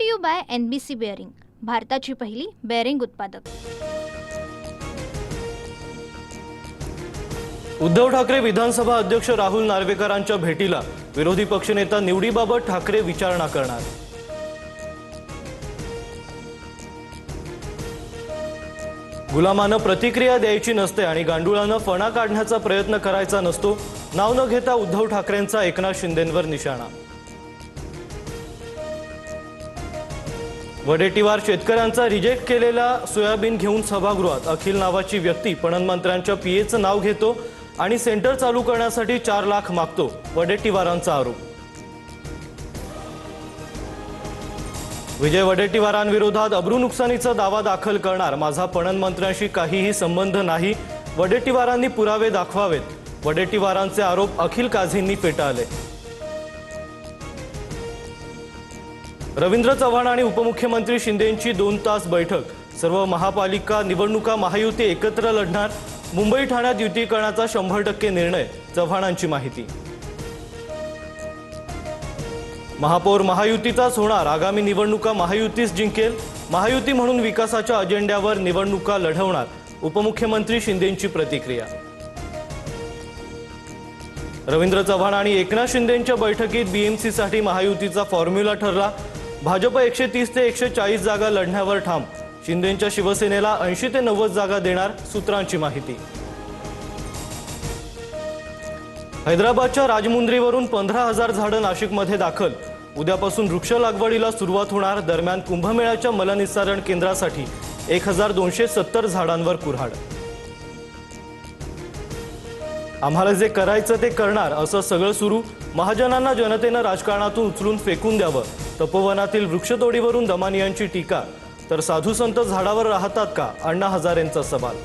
To you by NBC bearing, भारताची पहिली bearing उत्पादक। उद्धव ठाकरे विधानसभा अध्यक्ष राहुल नार्वेकरांच्या भेटीला विरोधी पक्षनेता निवडीबाबत ठाकरे विचारणा करणार। गुलामानं प्रतिक्रिया द्यायची नसते आणि गांडुळानं फणा काढण्याचा प्रयत्न करायचा नसतो, नाव न घेता उद्धव ठाकरेंचा एकनाथ शिंदेंवर निशाणा। वडेट्टीवार शेतकऱ्यांचा रिजेक्ट केलेला सोयाबीन घेऊन सभागृहात अखिल नावाची व्यक्ती पणन मंत्र्यांच्या पीएचं नाव घेतो आणि सेंटर चालू करण्यासाठी 4 लाख मागतो, वडेट्टीवारांचा आरोप। विजय वडेट्टीवारांविरोधात अब्रू नुकसानीचा दावा दाखल करणार, माझा पणन मंत्र्यांशी काहीही संबंध नाही, वडेट्टीवारांनी पुरावे दाखवावेत, वडेट्टीवारांचे आरोप अखिल काझेंनी फेटाळले। रवींद्र चव्हाण आणि उपमुख्यमंत्री शिंदेंची 2 तास बैठक, सर्व महापालिका निवडणुका महायुती एकत्र लढणार, मुंबई ठाण्यात युतीकरणाचा 100% निर्णय, चव्हाणांची माहिती। महापौर महायुतीचाच होणार, आगामी निवडणुका महायुतीच जिंकेल, महायुती म्हणून विकासाच्या अजेंड्यावर निवडणुका लढवणार, उपमुख्यमंत्री शिंदेंची प्रतिक्रिया। रवींद्र चव्हाण आणि एकनाथ शिंदेंच्या बैठकीत BMCसाठी महायुतीचा फॉर्म्युला ठरला, भाजप 130 ते 140 जागा लढण्यावर ठाम, शिंदेंच्या शिवसेनेला 80 ते 90 जागा देणार, सूत्रांची माहिती। हैदराबादच्या राजमुंद्रीवरून 15,000 झाडं नाशिकमध्ये दाखल, उद्यापासून वृक्ष लागवडीला सुरुवात होणार, दरम्यान कुंभमेळ्याच्या मलनिस्सारण केंद्रासाठी 1270 झाडांवर कुऱ्हाड। आम्हाला जे करायचं ते करणार असं सगळं सुरू, महाजनांना जनतेनं राजकारणातून उचलून फेकून द्यावं, तपोवनातील वृक्षतोडीवरून दमानियांची टीका, तर साधू संत झाडावर राहतात का, अण्णा हजारेंचा सवाल।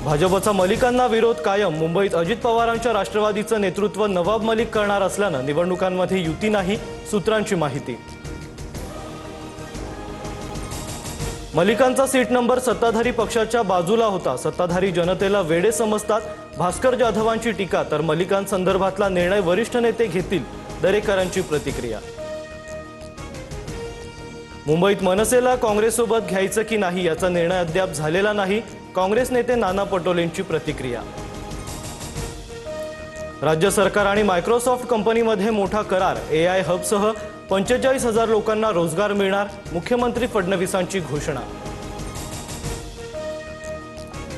भाजपचा मलिकांना विरोध कायम, मुंबईत अजित पवारांच्या राष्ट्रवादीचं नेतृत्व नवाब मलिक करणार असल्यानं निवडणुकांमध्ये युती नाही, सूत्रांची माहिती। मलिकांचा सीट नंबर सत्ताधारी पक्षाच्या बाजूला होता, सत्ताधारी जनतेला वेडे समजतात, भास्कर जाधवांची टीका, तर मलिकांसंदर्भातला निर्णय वरिष्ठ नेते घेतील, दरेकरांची प्रतिक्रिया। मुंबईत मनसेला काँग्रेससोबत घ्यायचं की नाही याचा निर्णय अद्याप झालेला नाही, काँग्रेस नेते नाना पटोलेंची प्रतिक्रिया। राज्य सरकार आणि मायक्रोसॉफ्ट कंपनीमध्ये मोठा करार, AI हबसह 45,000 लोकांना रोजगार मिळणार, मुख्यमंत्री फडणवीसांची घोषणा।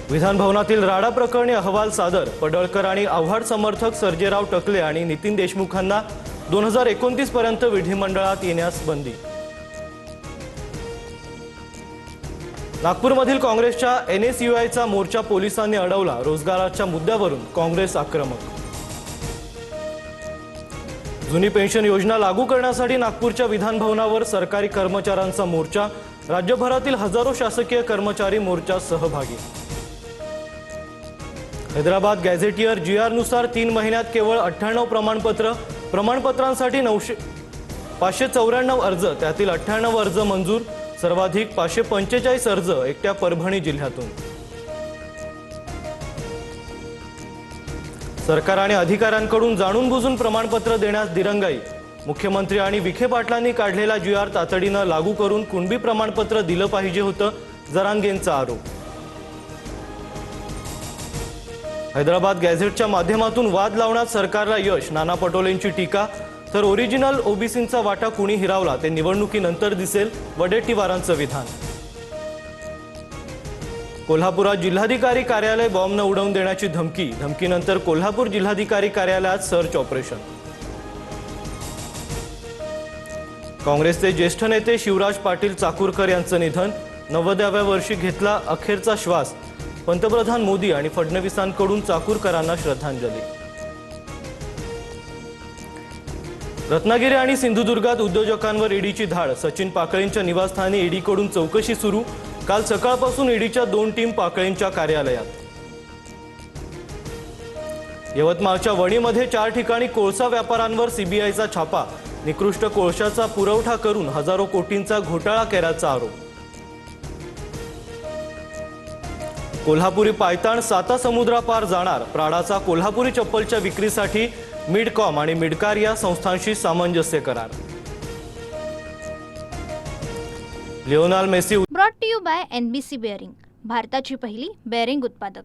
विधान भवनातील राडा प्रकरणी अहवाल सादर, पडळकर आणि आव्हाड समर्थक सर्जेराव टकले आणि नितीन देशमुखांना 2029 पर्यंत विधिमंडळात येण्यास बंदी। नागपूरमधील काँग्रेसच्या NSUIचा मोर्चा पोलिसांनी अडवला, रोजगाराच्या मुद्द्यावरून काँग्रेस आक्रमक। जुनी पेन्शन योजना लागू करण्यासाठी नागपूरच्या विधान भवनावर सरकारी कर्मचाऱ्यांचा मोर्चा, राज्यभरातील हजारो शासकीय कर्मचारी मोर्चात सहभागी। हैदराबाद गॅझेटियर GR नुसार 3 महिन्यात केवळ 98 प्रमाणपत्रांसाठी 594 अर्ज, त्यातील 98 अर्ज मंजूर, सर्वाधिक 545 अर्ज एकट्या परभणी जिल्ह्यातून। सरकार आणि अधिकाऱ्यांकडून जाणून बुजून प्रमाणपत्र देण्यास दिरंगाई, मुख्यमंत्री आणि विखे पाटलांनी काढलेला GR तातडीनं लागू करून कुणबी प्रमाणपत्र दिलं पाहिजे होतं, जरांगेंचा आरोप। हैदराबाद गॅझेटच्या माध्यमातून वाद लावण्यात सरकारला यश, नाना पटोलेंची टीका, तर ओरिजिनल OBCंचा वाटा कुणी हिरावला ते निवडणुकीनंतर दिसेल, वडेट्टीवारांचं विधान। कोल्हापुरात जिल्हाधिकारी कार्यालय बॉम्बनं उडवून देण्याची धमकी, धमकीनंतर कोल्हापूर जिल्हाधिकारी कार्यालयात सर्च ऑपरेशन। काँग्रेसचे ज्येष्ठ नेते शिवराज पाटील चाकूरकर यांचं निधन, 90व्या वर्षी घेतला अखेरचा श्वास, पंतप्रधान मोदी आणि फडणवीसांकडून चाकूरकरांना श्रद्धांजली। रत्नागिरी आणि सिंधुदुर्गात उद्योजकांवर ईडीची धाड, सचिन पाकळेंच्या निवासस्थानी ईडीकडून चौकशी सुरू, काल सकाळपासून ईडीच्या 2 टीम पाकळेंच्या कार्यालयात। यवतमाळच्या वणीमध्ये 4 ठिकाणी कोळसा व्यापाऱ्यांवर CBIचा छापा, निकृष्ट कोळशाचा पुरवठा करून हजारो कोटींचा घोटाळा केल्याचा आरोप। कोल्हापुरी पायताण साता समुद्रापार जाणार, प्राडाचा कोल्हापुरी चप्पलच्या विक्रीसाठी मिडकॉम आणि मिडकार या संस्थांशी सामंजस्य करार. Lionel Messi brought to you by NBC bearing, भारताची पहिली बेअरिंग उत्पादक.